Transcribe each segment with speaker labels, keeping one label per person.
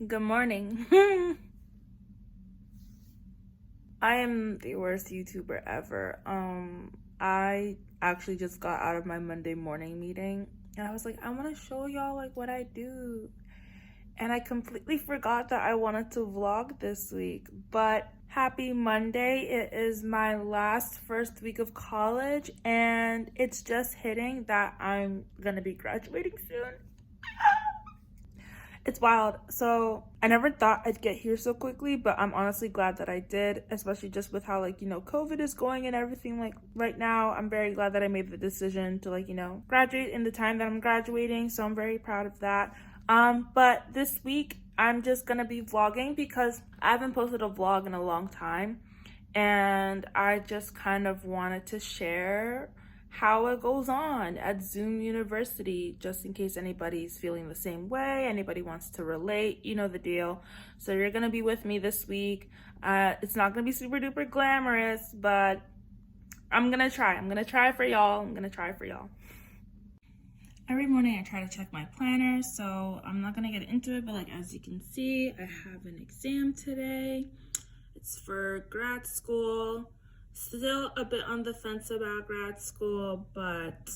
Speaker 1: Good morning. I am the worst YouTuber ever. I actually just got out of my Monday morning meeting and I was like, I want to show y'all like what I do. And I completely forgot that I wanted to vlog this week, but happy Monday. It is my first week of college and it's just hitting that I'm gonna be graduating soon. It's wild. So I never thought I'd get here so quickly, but I'm honestly glad that I did, especially just with how COVID is going and everything. Like right now, I'm very glad that I made the decision to graduate in the time that I'm graduating. So I'm very proud of that. But this week I'm just gonna be vlogging because I haven't posted a vlog in a long time. And I just kind of wanted to share how it goes on at Zoom University, just in case anybody's feeling the same way, anybody wants to relate, you know the deal. So you're gonna be with me this week. It's not gonna be super duper glamorous, but I'm gonna try for y'all. Every morning I try to check my planner, so I'm not gonna get into it, but as you can see, I have an exam today. It's for grad school. Still a bit on the fence about grad school, but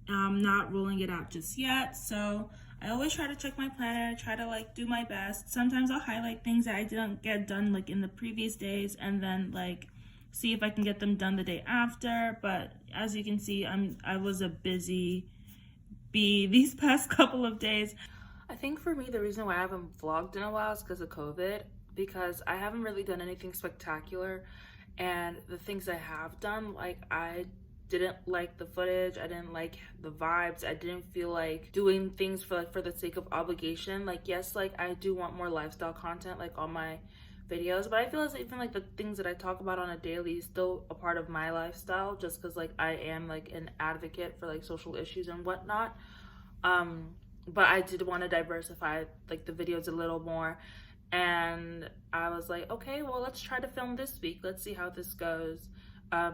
Speaker 1: I'm not ruling it out just yet. So I always try to check my planner, try to do my best. Sometimes I'll highlight things that I didn't get done in the previous days and then see if I can get them done the day after. But as you can see, I was a busy bee these past couple of days. I think for me, the reason why I haven't vlogged in a while is because of COVID, because I haven't really done anything spectacular. And the things I have done, I didn't like the footage, I didn't like the vibes, I didn't feel like doing things for the sake of obligation. Yes, I do want more lifestyle content on my videos, but I feel as even the things that I talk about on a daily is still a part of my lifestyle, just because I am an advocate for social issues and whatnot. But I did want to diversify the videos a little more. And I was like, okay, well, let's try to film this week. Let's see how this goes.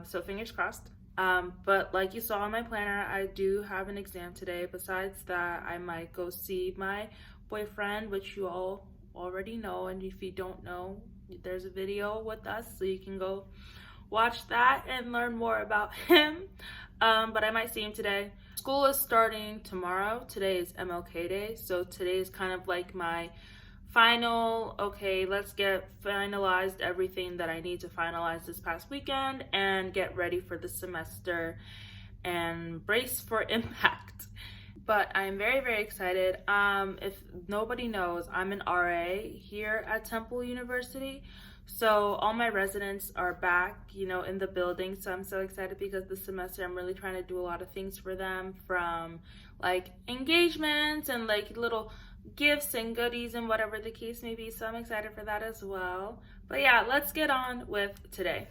Speaker 1: So fingers crossed. But like you saw in my planner, I do have an exam today. Besides that, I might go see my boyfriend, which you all already know. And if you don't know, there's a video with us, so you can go watch that and learn more about him. But I might see him today. School is starting tomorrow. Today is MLK Day. So today is kind of my final, okay, let's get finalized everything that I need to finalize this past weekend and get ready for the semester and brace for impact. But I'm very, very excited. If nobody knows, I'm an RA here at Temple University. So all my residents are back, in the building. So I'm so excited because this semester I'm really trying to do a lot of things for them, from engagements and little gifts and goodies and whatever the case may be. So I'm excited for that as well. But yeah, let's get on with today.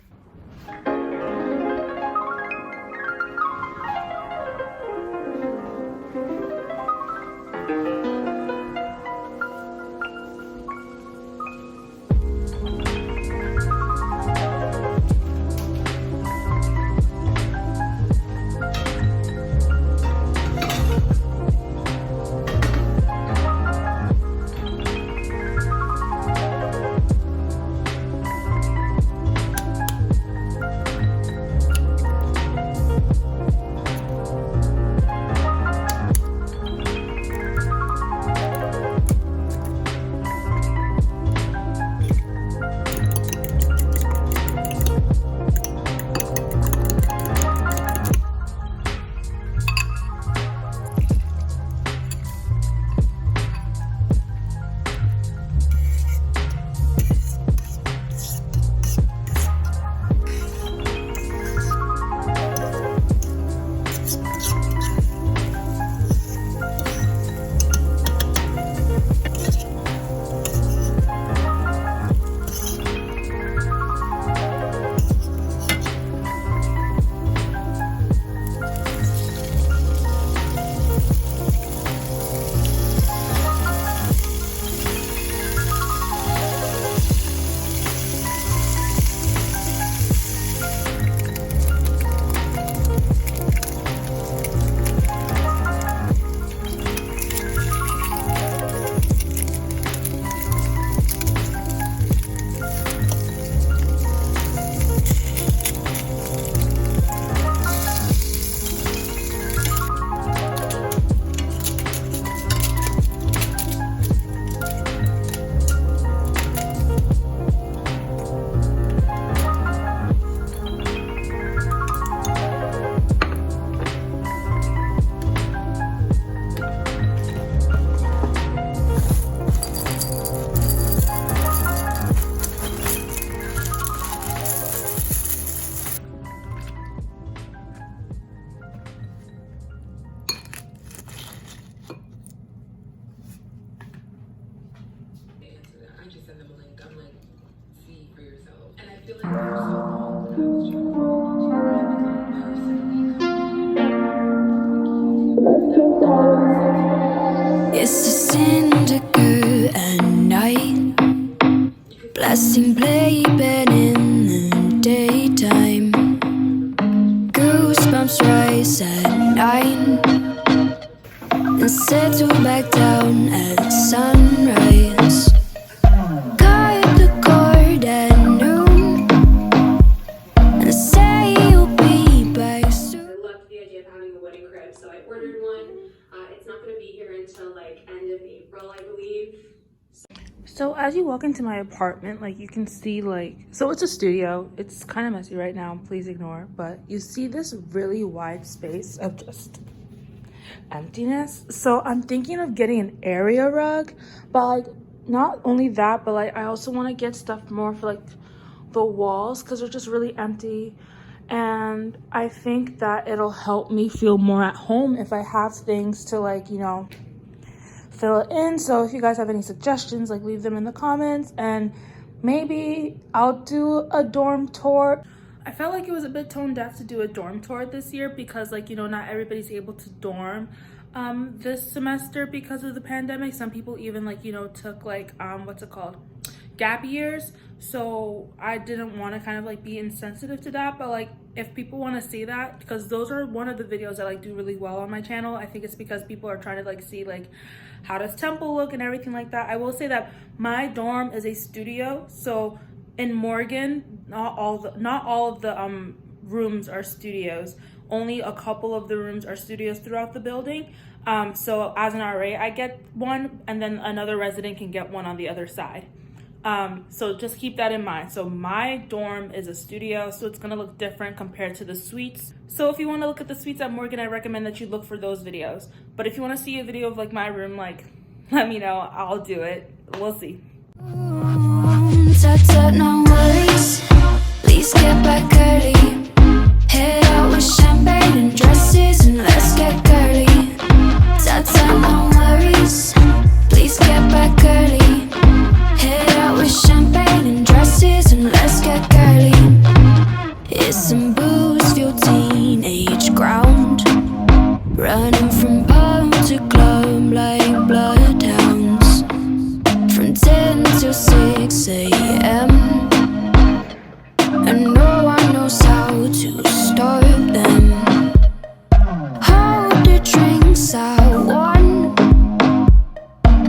Speaker 2: It's a syndicate at night, blasting playpen in the daytime. Goosebumps rise at 9 and settle back down at sunrise. Cut the cord at noon and say you'll be back soon.
Speaker 3: I loved the idea of having a wedding crib, so I ordered one. It's not going to be here until like end of April, I believe.
Speaker 1: So as you walk into my apartment, like you can see so it's a studio. It's kind of messy right now, please ignore, but you see this really wide space of just emptiness. So I'm thinking of getting an area rug, but like not only that, but like I also want to get stuff more for like the walls because they're just really empty. And I think that it'll help me feel more at home if I have things to like, you know, fill it in. So if you guys have any suggestions, like leave them in the comments, and maybe I'll do a dorm tour. I felt like it was a bit tone deaf to do a dorm tour this year because, like, you know, not everybody's able to dorm this semester because of the pandemic. Some people even, like, you know, took like what's it called, gap years. So I didn't want to kind of like be insensitive to that, but like if people want to see that, because those are one of the videos that like do really well on my channel. I think it's because people are trying to like see like how does Temple look and everything like that. I will say that my dorm is a studio, so in Morgan not all of the rooms are studios. Only a couple of the rooms are studios throughout the building. So as an RA I get one, and then another resident can get one on the other side. So just keep that in mind. So my dorm is a studio, so it's gonna look different compared to the suites. So if you want to look at the suites at Morgan, I recommend that you look for those videos. But if you want to see a video of like my room, like let me know, I'll do it. We'll see.
Speaker 2: No worries, please get back early. Head out with champagne and dresses and let's get girly. No worries, please get back early. Head out with champagne and dresses and let's get girly. It's some booze fueled teenage ground, running from pub to club like bloodhounds, from 10 till 6 a.m. and no one knows how to stop them. Hold the drinks out one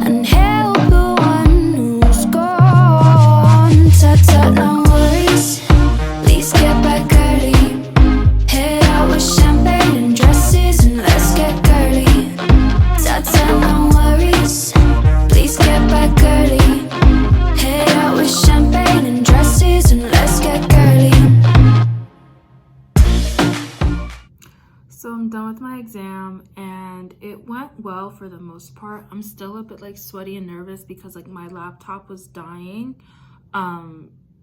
Speaker 2: and help the one who's gone. No worries, please get back early. Head out with champagne and dresses and let's get girly. No worries, please get back early. Head out with champagne and dresses and let's get girly.
Speaker 1: So I'm done with my exam and it went well for the most part. I'm still a bit like sweaty and nervous because like my laptop was dying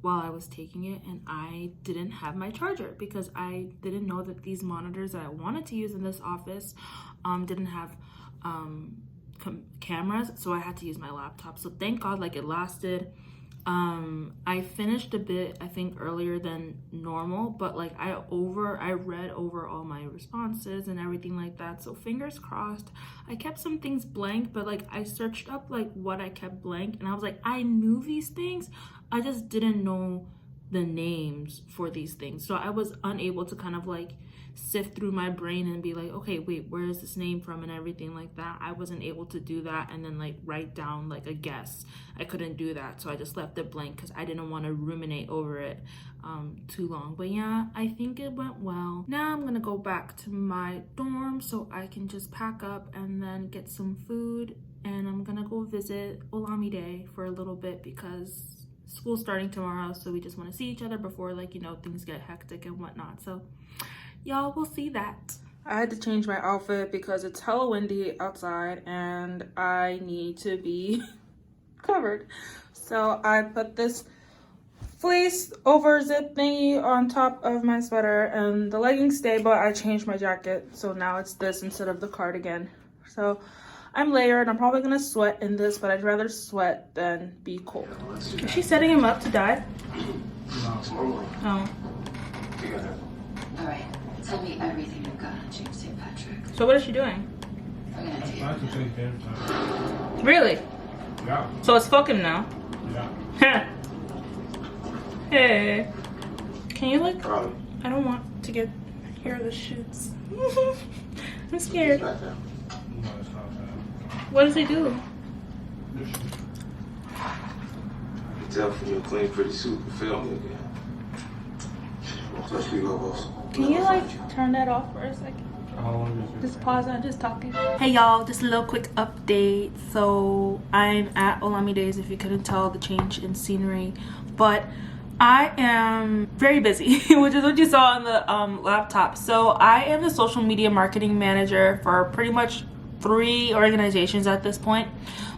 Speaker 1: while I was taking it, and I didn't have my charger because I didn't know that these monitors that I wanted to use in this office didn't have cameras, so I had to use my laptop. So thank God like it lasted. I finished a bit, I think, earlier than normal, but like I read over all my responses and everything like that, so fingers crossed. I kept some things blank, but like I searched up like what I kept blank, and I was like, I knew these things, I just didn't know the names for these things. So I was unable to kind of like sift through my brain and be like, okay, wait, where is this name from and everything like that. I wasn't able to do that and then like write down like a guess. I couldn't do that, so I just left it blank because I didn't want to ruminate over it too long. But yeah, I think it went well. Now I'm gonna go back to my dorm so I can just pack up and then get some food, and I'm gonna go visit Olamide for a little bit because school's starting tomorrow, so we just want to see each other before, like, you know, things get hectic and whatnot. So y'all will see that. I had to change my outfit because it's hella windy outside and I need to be covered. So I put this fleece over zip thingy on top of my sweater, and the leggings stay, but I changed my jacket, so now it's this instead of the cardigan. So I'm layered. I'm probably gonna sweat in this, but I'd rather sweat than be cold. Is she setting him up to die?
Speaker 4: tomorrow morning.
Speaker 1: Oh.
Speaker 4: Together.
Speaker 5: All right, tell me everything you've got on James St. Patrick.
Speaker 1: So what is she doing?
Speaker 5: I'm gonna take
Speaker 6: Nice to
Speaker 5: it.
Speaker 6: take James time.
Speaker 1: Really?
Speaker 6: Yeah.
Speaker 1: So it's fuck him now.
Speaker 6: Yeah.
Speaker 1: Hey. Can you like?
Speaker 4: Probably.
Speaker 1: I don't want to get hear the shits. I'm scared.
Speaker 4: Back down.
Speaker 6: No, it's not bad.
Speaker 1: What does he do?
Speaker 6: This shit.
Speaker 4: You can tell from your clean, pretty suit you feel me again. Especially Lobos.
Speaker 1: Can you like turn that off for a second?
Speaker 6: How long is it?
Speaker 1: Just pause on just talking. Hey y'all, just a little quick update. So I'm at Olamide's, if you couldn't tell the change in scenery, but I am very busy, which is what you saw on the laptop. So I am the social media marketing manager for pretty much 3 organizations at this point,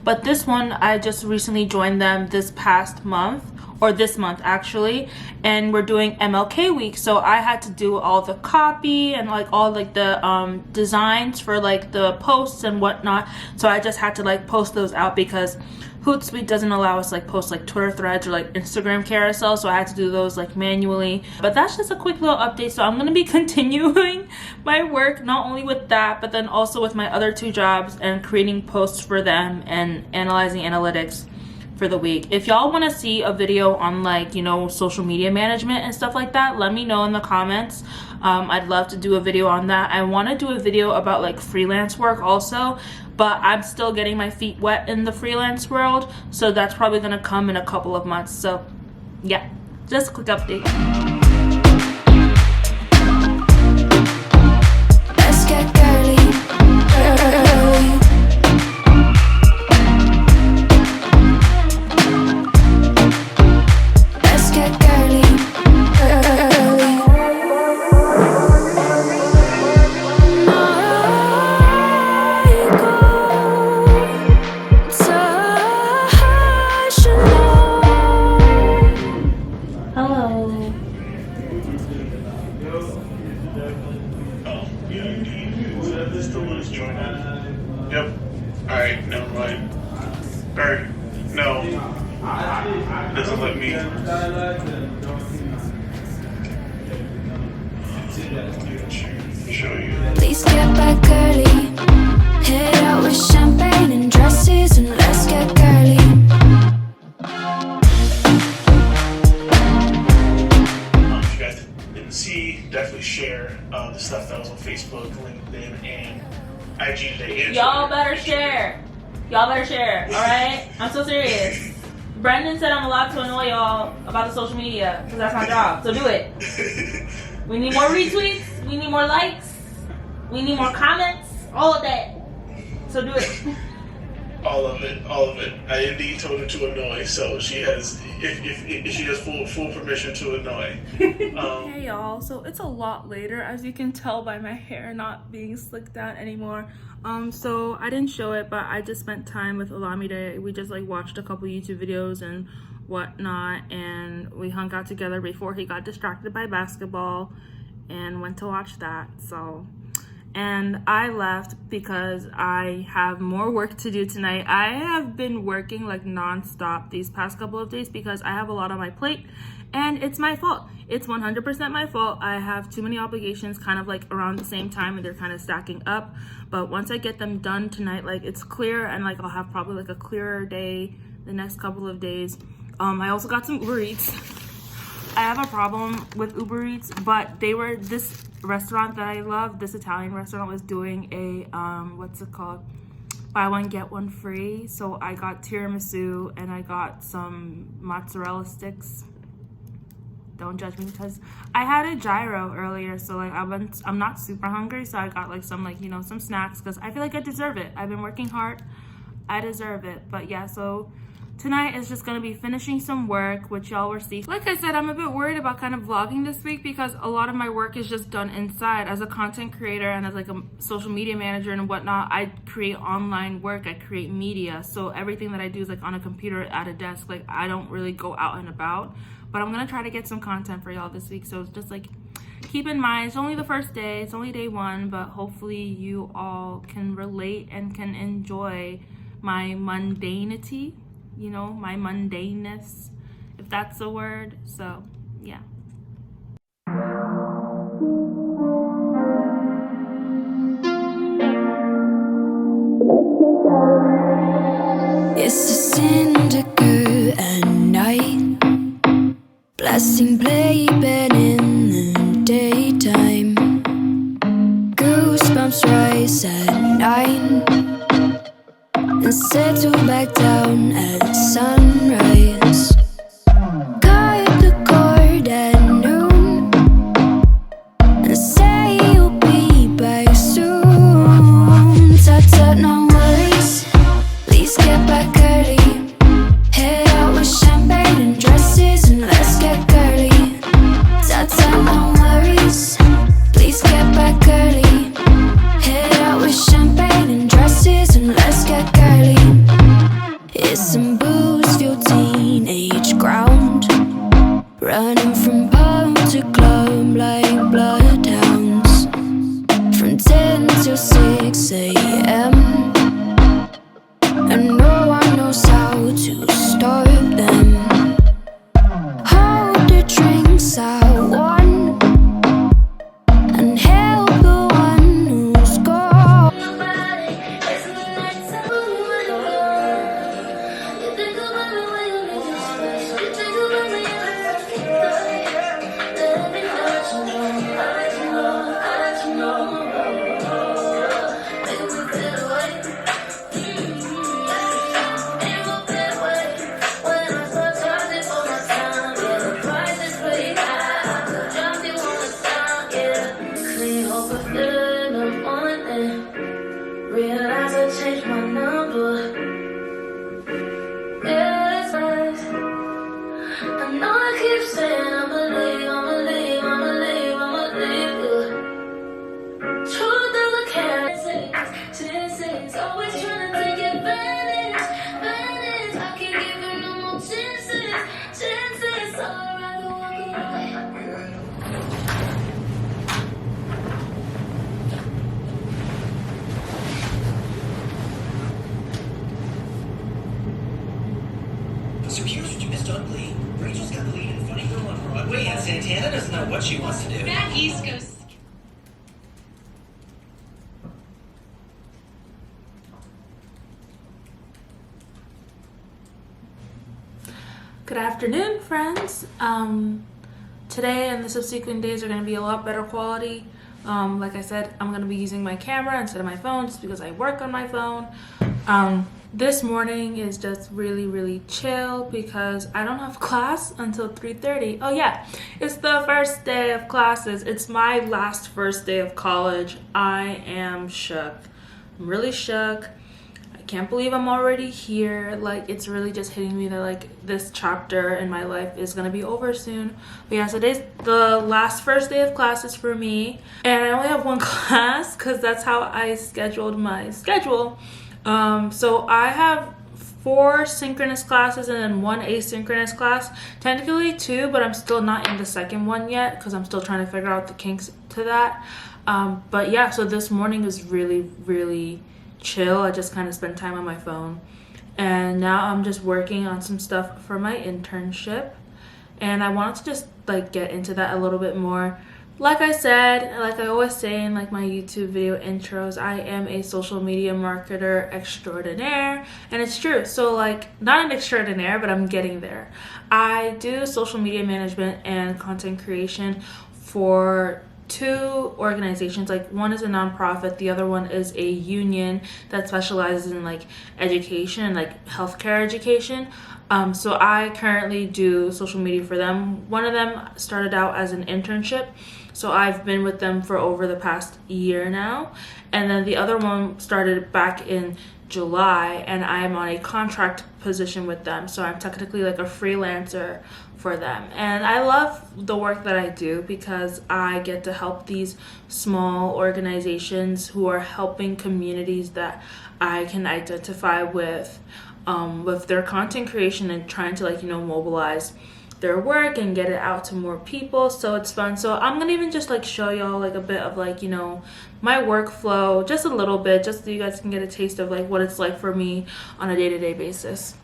Speaker 1: but this one I just recently joined them this past month, or this month actually, and we're doing MLK week, so I had to do all the copy and like all like the designs for like the posts and whatnot. So I just had to like post those out because Hootsuite doesn't allow us like post like Twitter threads or like Instagram carousel, so I had to do those like manually. But that's just a quick little update. So I'm gonna be continuing my work not only with that, but then also with my other 2 jobs and creating posts for them and analyzing analytics for the week. If y'all want to see a video on like, you know, social media management and stuff like that, let me know in the comments. I'd love to do a video on that. I want to do a video about like freelance work also, but I'm still getting my feet wet in the freelance world, so that's probably gonna come in a couple of months. So yeah, just a quick update.
Speaker 2: Let's get girly. Let's get girly.
Speaker 1: Hello.
Speaker 7: Yep. Alright, never mind. Or, no. Doesn't let me. Show you.
Speaker 2: Please get back early. Head out with champagne and dresses and let's get girly.
Speaker 7: If you guys didn't see, definitely share the stuff that was on Facebook, LinkedIn, and IG today. And
Speaker 1: Y'all
Speaker 7: Twitter.
Speaker 1: better share. Y'all better share. All right? I'm so serious. Brendan said I'm allowed to annoy y'all about the social media because that's my job. So do it. We need more retweets. We need more likes. We need more comments. All of that. So do it.
Speaker 7: All of it, all of it. I indeed told her to annoy, so she has, if she has full permission to annoy.
Speaker 1: Hey y'all, so it's a lot later, as you can tell by my hair not being slicked down anymore. So I didn't show it, but I just spent time with Olamide. We just like watched a couple YouTube videos and whatnot, and we hung out together before he got distracted by basketball and went to watch that. So, and I left because I have more work to do tonight. I have been working like non-stop these past couple of days because I have a lot on my plate, and it's my fault. It's 100% my fault. I have too many obligations kind of like around the same time, and they're kind of stacking up. But once I get them done tonight, like it's clear, and like I'll have probably like a clearer day the next couple of days. I also got some Uber Eats. I have a problem with Uber Eats, but this restaurant that I love, this Italian restaurant, was doing a what's it called, buy one get one free. So I got tiramisu and I got some mozzarella sticks. Don't judge me because I had a gyro earlier, so like I'm not super hungry, so I got like some like, you know, some snacks because I feel like I deserve it. I've been working hard, I deserve it. But yeah, so tonight is just going to be finishing some work, which y'all will see. Like I said, I'm a bit worried about kind of vlogging this week because a lot of my work is just done inside. As a content creator and as like a social media manager and whatnot, I create online work, I create media. So everything that I do is like on a computer at a desk. Like I don't really go out and about, but I'm going to try to get some content for y'all this week. So it's just like, keep in mind, it's only the first day, it's only day 1, but hopefully you all can relate and can enjoy my mundanity. You know, my mundaneness, if that's a word. So yeah.
Speaker 2: It's a syndicate at night, blasting playpen in the daytime. Goosebumps rise at 9 and settle back down at sunrise. Cut the cord at noon and say you'll be back soon. Tut-tut, no worries, please get back early. Head out with champagne and dresses and let's get girly. Tut-tut, no worries, please get back early. Head out with champagne and dresses and let's get girly. It's some booze-fueled teenage ground, running from pub to club like bloodhounds, from 10 till 6 a.m. and no one knows how to stop them. Hold the drinks I want and help the one who's gone.
Speaker 8: Realize I changed my number. Yeah, it's right. I know I keep saying I'ma leave, I'ma leave, I'ma leave, I'ma leave you. Truth doesn't care. Chances, always trying to take advantage. I can't give you no more chances. So I'd rather walk away.
Speaker 9: So here's what you missed ugly. Rachel's got the lead in Funny Girl on Broadway, and Santana doesn't know what she wants to do.
Speaker 3: Back East Coast.
Speaker 1: Good afternoon, friends. Today and the subsequent days are going to be a lot better quality. Like I said, I'm going to be using my camera instead of my phone just because I work on my phone. This morning is just really chill because I don't have class until 3:30. Oh yeah, it's the first day of classes. It's my last first day of college. I am shook. I'm really shook. I can't believe I'm already here. Like, it's really just hitting me that like this chapter in my life is gonna be over soon. But yeah, so today's the last first day of classes for me, and I only have one class because that's how I scheduled my schedule. So I have 4 synchronous classes and then 1 asynchronous class. Technically 2, but I'm still not in the second one yet because I'm still trying to figure out the kinks to that. But yeah, so this morning was really chill. I just kind of spent time on my phone, and now I'm just working on some stuff for my internship, and I wanted to just like get into that a little bit more. Like I said, like I always say in like my YouTube video intros, I am a social media marketer extraordinaire, and it's true. So like, not an extraordinaire, but I'm getting there. I do social media management and content creation for 2 organizations. Like, one is a nonprofit, the other one is a union that specializes in like education and like healthcare education. So I currently do social media for them. One of them started out as an internship, so I've been with them for over the past year now, and then the other one started back in July, and I'm on a contract position with them, so I'm technically like a freelancer for them. And I love the work that I do because I get to help these small organizations who are helping communities that I can identify with their content creation and trying to like, you know, mobilize their work and get it out to more people. So it's fun. So I'm gonna even just like show y'all like a bit of like, you know, my workflow, just a little bit, just so you guys can get a taste of like what it's like for me on a day-to-day basis.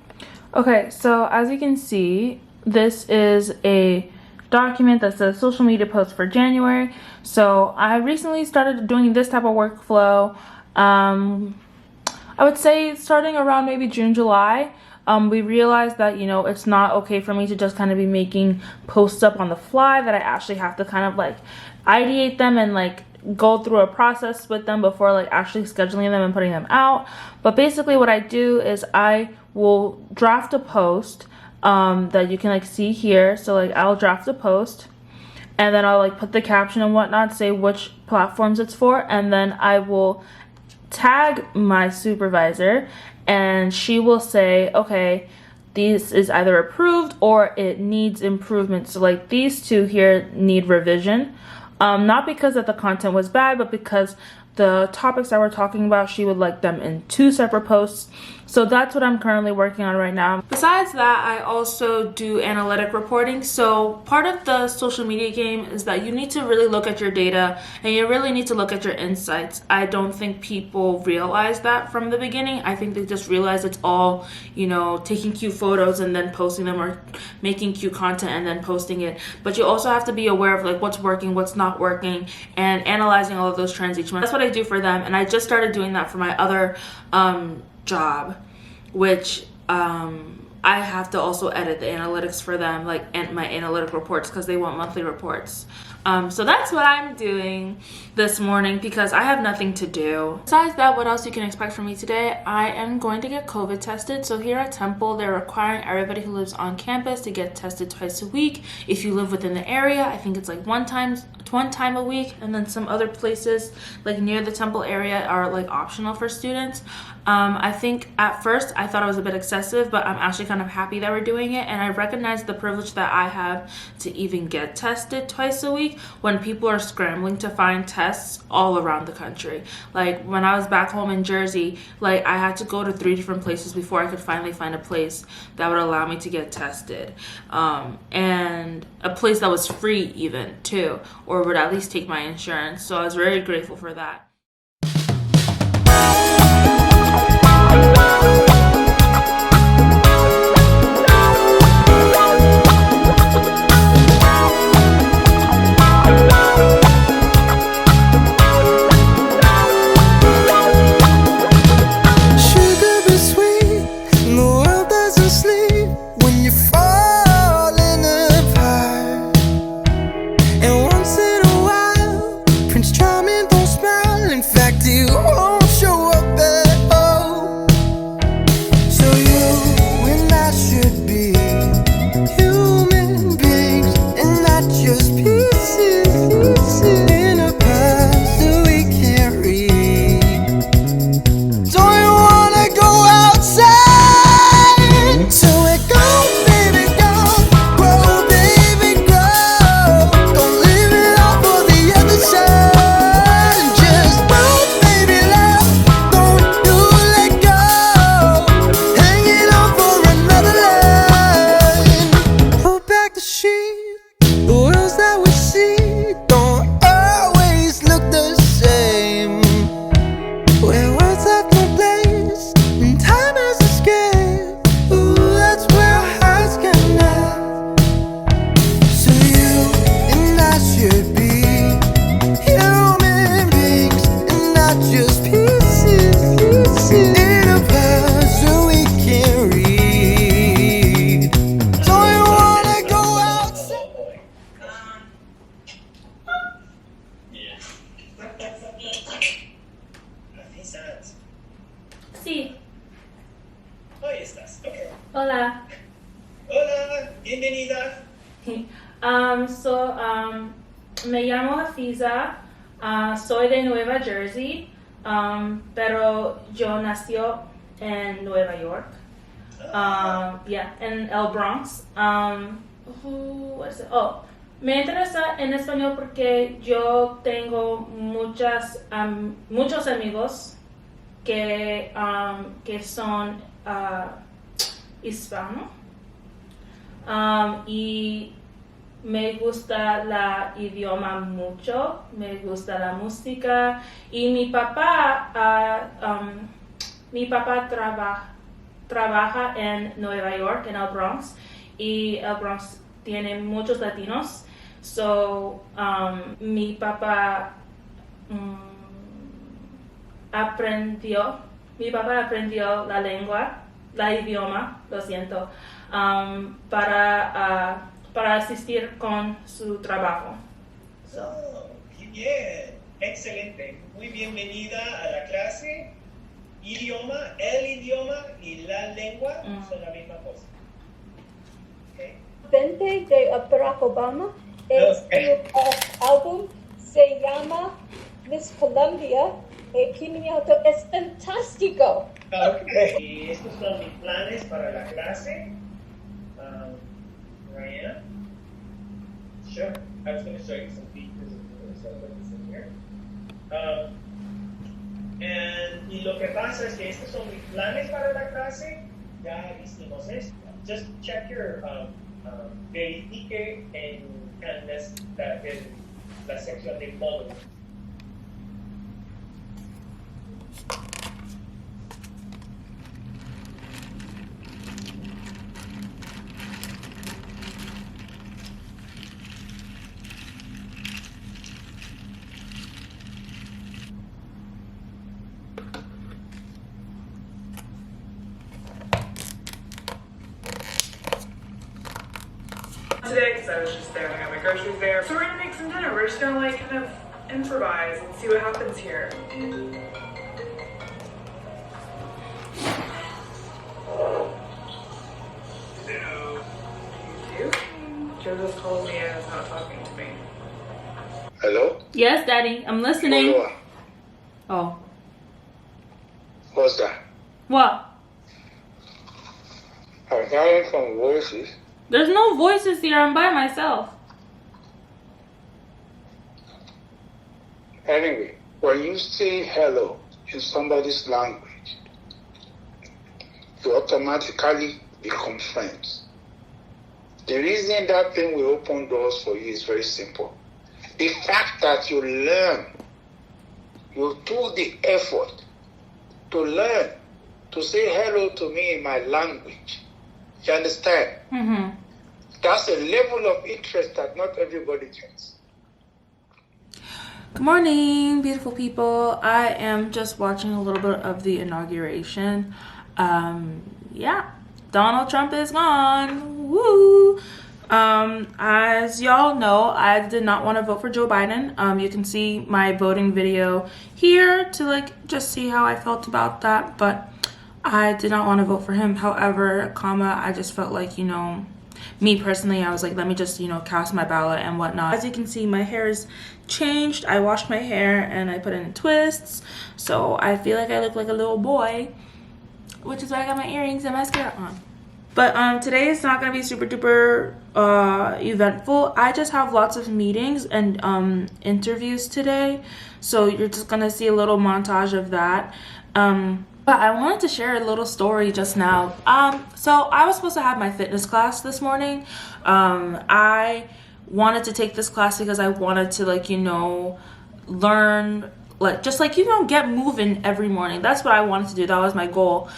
Speaker 1: Okay, so as you can see, this is a document that says social media posts for January. So I recently started doing this type of workflow. I would say starting around maybe June, July. We realized that, you know, it's not okay for me to just kind of be making posts up on the fly, that I actually have to kind of like ideate them and like go through a process with them before like actually scheduling them and putting them out. But basically what I do is I will draft a post that you can like see here. So like I'll draft a post and then I'll like put the caption and whatnot, say which platforms it's for, and then I will tag my supervisor and she will say, okay, this is either approved or it needs improvement. So like these two here need revision. Not because that the content was bad, but because the topics that we're talking about, she would like them in 2 separate posts. So that's what I'm currently working on right now. Besides that, I also do analytic reporting. So part of the social media game is that you need to really look at your data and you really need to look at your insights. I don't think people realize that from the beginning. I think they just realize it's all, you know, taking cute photos and then posting them, or making cute content and then posting it. But you also have to be aware of like what's working, what's not working, and analyzing all of those trends each month. That's what I do for them, and I just started doing that for my other job, which I have to also edit the analytics for them, like and my analytic reports, because they want monthly reports. So that's what I'm doing this morning because I have nothing to do. Besides that, what else you can expect from me today? I am going to get COVID tested. So here at Temple, they're requiring everybody who lives on campus to get tested twice a week. If you live within the area, I think it's like one time a week, and then some other places like near the Temple area are like optional for students. I think at first I thought it was a bit excessive, but I'm actually kind of happy that we're doing it, and I recognize the privilege that I have to even get tested twice a week when people are scrambling to find tests all around the country. Like when I was back home in Jersey, like I had to go to 3 different places before I could finally find a place that would allow me to get tested, and a place that was free even too, or would at least take my insurance. So I was very grateful for that. Sí.
Speaker 9: Ahí estás. Okay.
Speaker 1: Hola.
Speaker 9: Hola, bienvenida.
Speaker 1: Me llamo Hafeezat. Soy de Nueva Jersey, pero yo nació en Nueva York. En el Bronx. Me interesa en español porque yo tengo muchos amigos que son hispanos, y me gusta la idioma mucho, me gusta la música, y mi papá trabaja en Nueva York, en el Bronx, y el Bronx tiene muchos latinos. So, mi papá aprendió la lengua, la idioma, lo siento, para asistir con su trabajo. So.
Speaker 10: Oh, qué bien, excelente. Muy bienvenida a la clase. Idioma, el idioma y la lengua son la misma cosa. Okay.
Speaker 11: De Barack Obama, su álbum se llama Miss Colombia. Mi auto es fantástico.
Speaker 10: Okay. Y estos son mis planes para la clase. Ryan. Sure. I was going to show you some features of some of this in here. Y lo que pasa es que estos son mis planes para la clase. Ya hicimos esto. Just check your verifique en la sección de módulos.
Speaker 12: Today, because I was just there and I got my groceries there. So we're gonna make some dinner. We're just gonna like kind of improvise and see what happens here. Hello. You? Joe just called me and is not talking to me.
Speaker 13: Hello?
Speaker 1: Yes, Daddy, I'm listening.
Speaker 13: Hello.
Speaker 1: Oh.
Speaker 13: What's that?
Speaker 1: What?
Speaker 13: I'm hearing some voices.
Speaker 1: There's no voices here. I'm by myself.
Speaker 13: Anyway, when you say hello in somebody's language, you automatically become friends. The reason that thing will open doors for you is very simple. The fact that you learn, you do the effort to learn, to say hello to me in my language. You understand?
Speaker 1: Mm-hmm.
Speaker 13: That's a level of interest that not everybody gets.
Speaker 1: Good morning, beautiful people. I am just watching a little bit of the inauguration. Yeah, Donald Trump is gone. Woo! As y'all know, I did not want to vote for Joe Biden. You can see my voting video here to just see how I felt about that, but I did not want to vote for him. However, I just felt like, me personally, I was like, let me just, cast my ballot and whatnot. As you can see, my hair is changed. I washed my hair and I put it in twists. So I feel like I look like a little boy, which is why I got my earrings and mascara on. But today is not going to be super duper eventful. I just have lots of meetings and interviews today. So you're just going to see a little montage of that. But I wanted to share a little story just now. So I was supposed to have my fitness class this morning. I wanted to take this class because I wanted to learn, get moving every morning. That's what I wanted to do. That was my goal.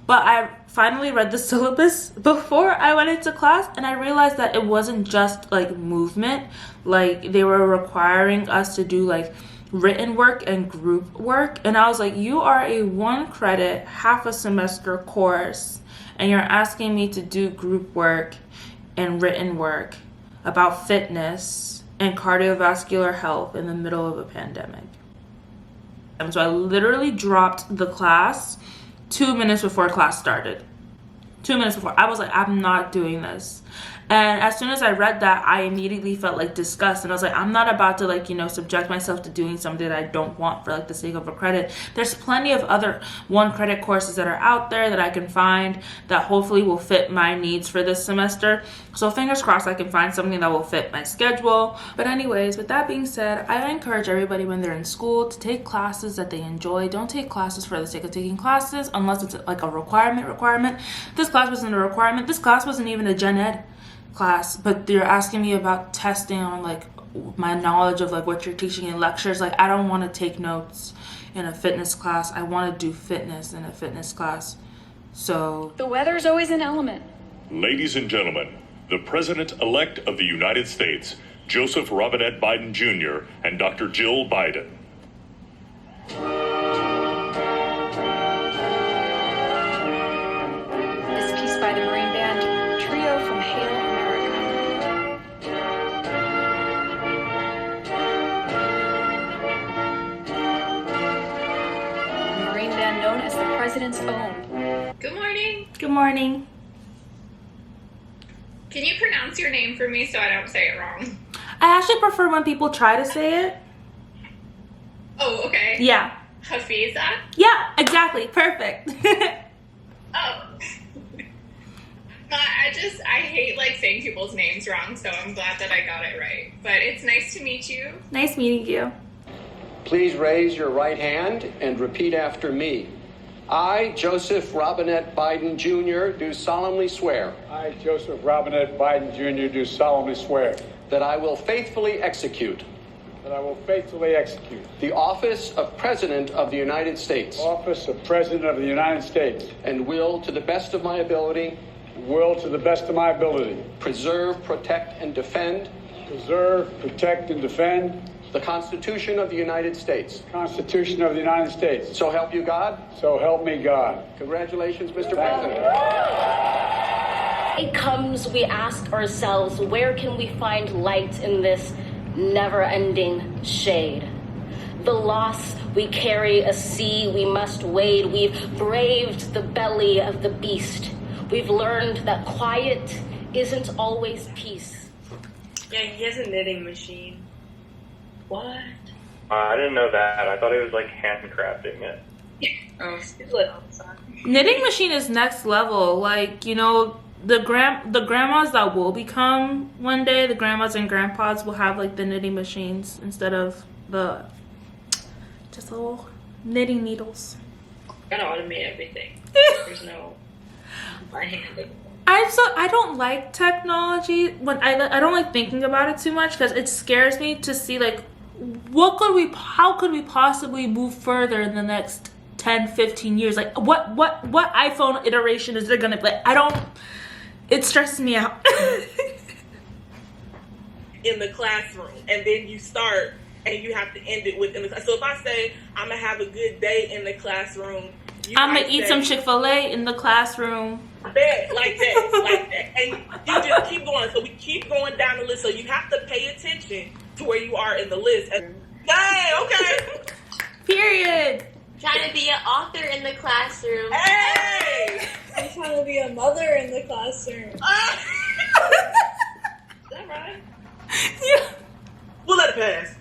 Speaker 1: But I finally read the syllabus before I went into class, and I realized that it wasn't just movement. They were requiring us to do written work and group work, and I was like, you are a 1 credit half a semester course and you're asking me to do group work and written work about fitness and cardiovascular health in the middle of a pandemic. And so I literally dropped the class 2 minutes before class started. 2 minutes before. I was like, I'm not doing this. And as soon as I read that, I immediately felt disgust. And I was like, I'm not about to subject myself to doing something that I don't want for the sake of a credit. There's plenty of other 1 credit courses that are out there that I can find that hopefully will fit my needs for this semester. So fingers crossed I can find something that will fit my schedule. But anyways, with that being said, I encourage everybody when they're in school to take classes that they enjoy. Don't take classes for the sake of taking classes unless it's a requirement. This class wasn't a requirement. This class wasn't even a gen ed class, but they're asking me about testing on my knowledge of what you're teaching in lectures. I don't want to take notes in a fitness class. I want to do fitness in a fitness class. So
Speaker 14: the weather's always an element.
Speaker 15: Ladies and gentlemen,
Speaker 14: the President-elect of the United States, Joseph Robinette Biden Jr., and Dr. Jill Biden.
Speaker 15: This piece by the Marine Band Trio from Hail America. The Marine Band known as the President's Own.
Speaker 16: Good morning.
Speaker 1: Good morning.
Speaker 16: Can you pronounce your name for me so I don't say it wrong?
Speaker 1: I actually prefer when people try to say it.
Speaker 16: Oh, okay.
Speaker 1: Yeah.
Speaker 16: Hafeezat?
Speaker 1: Yeah, exactly. Perfect.
Speaker 16: Oh. I hate like saying people's names wrong, so I'm glad that I got it right. But it's nice to meet you.
Speaker 1: Nice meeting you.
Speaker 17: Please raise your right hand and repeat after me. I, Joseph Robinette Biden Jr., do solemnly swear.
Speaker 18: I, Joseph Robinette Biden Jr., do solemnly swear.
Speaker 17: That I will faithfully execute.
Speaker 18: That I will faithfully execute.
Speaker 17: The office of President of the United States.
Speaker 18: Office of President of the United States.
Speaker 17: And will, to the best of my ability.
Speaker 18: Will, to the best of my ability.
Speaker 17: Preserve, protect, and defend.
Speaker 18: Preserve, protect, and defend.
Speaker 17: The Constitution of the United States.
Speaker 18: Constitution of the United States.
Speaker 17: So help you God.
Speaker 18: So help me God.
Speaker 17: Congratulations, Mr. President.
Speaker 19: It comes, we ask ourselves, where can we find light in this never-ending shade? The loss we carry, a sea we must wade. We've braved the belly of the beast. We've learned that quiet isn't always peace.
Speaker 20: Yeah, he has a knitting machine. What?
Speaker 21: I didn't know that. I thought he was like handcrafting it.
Speaker 20: Oh, he's little.
Speaker 1: Knitting machine is next level. Like, you know, the grandmas that will become one day, the grandmas and grandpas will have like the knitting machines instead of the just little knitting needles.
Speaker 20: Gotta automate everything. There's no by hand anymore.
Speaker 1: I don't like technology when I don't like thinking about it too much because it scares me to see like how could we possibly move further in the next 10-15 years? Like what iPhone iteration is there gonna be? It stresses me out.
Speaker 22: In the classroom, and then you start and you have to end it within the class. So if I say I'm gonna have a good day in the classroom,
Speaker 1: I'm gonna eat some Chick-fil-A in the classroom.
Speaker 22: Like that, and you just keep going. So we keep going down the list. So you have to pay attention to where you are in the list. Hey, okay.
Speaker 1: Period.
Speaker 23: Trying to be an author in the classroom.
Speaker 22: Hey!
Speaker 24: I'm trying to be a mother in the classroom.
Speaker 22: Is that right?
Speaker 1: Yeah.
Speaker 22: We'll let it pass.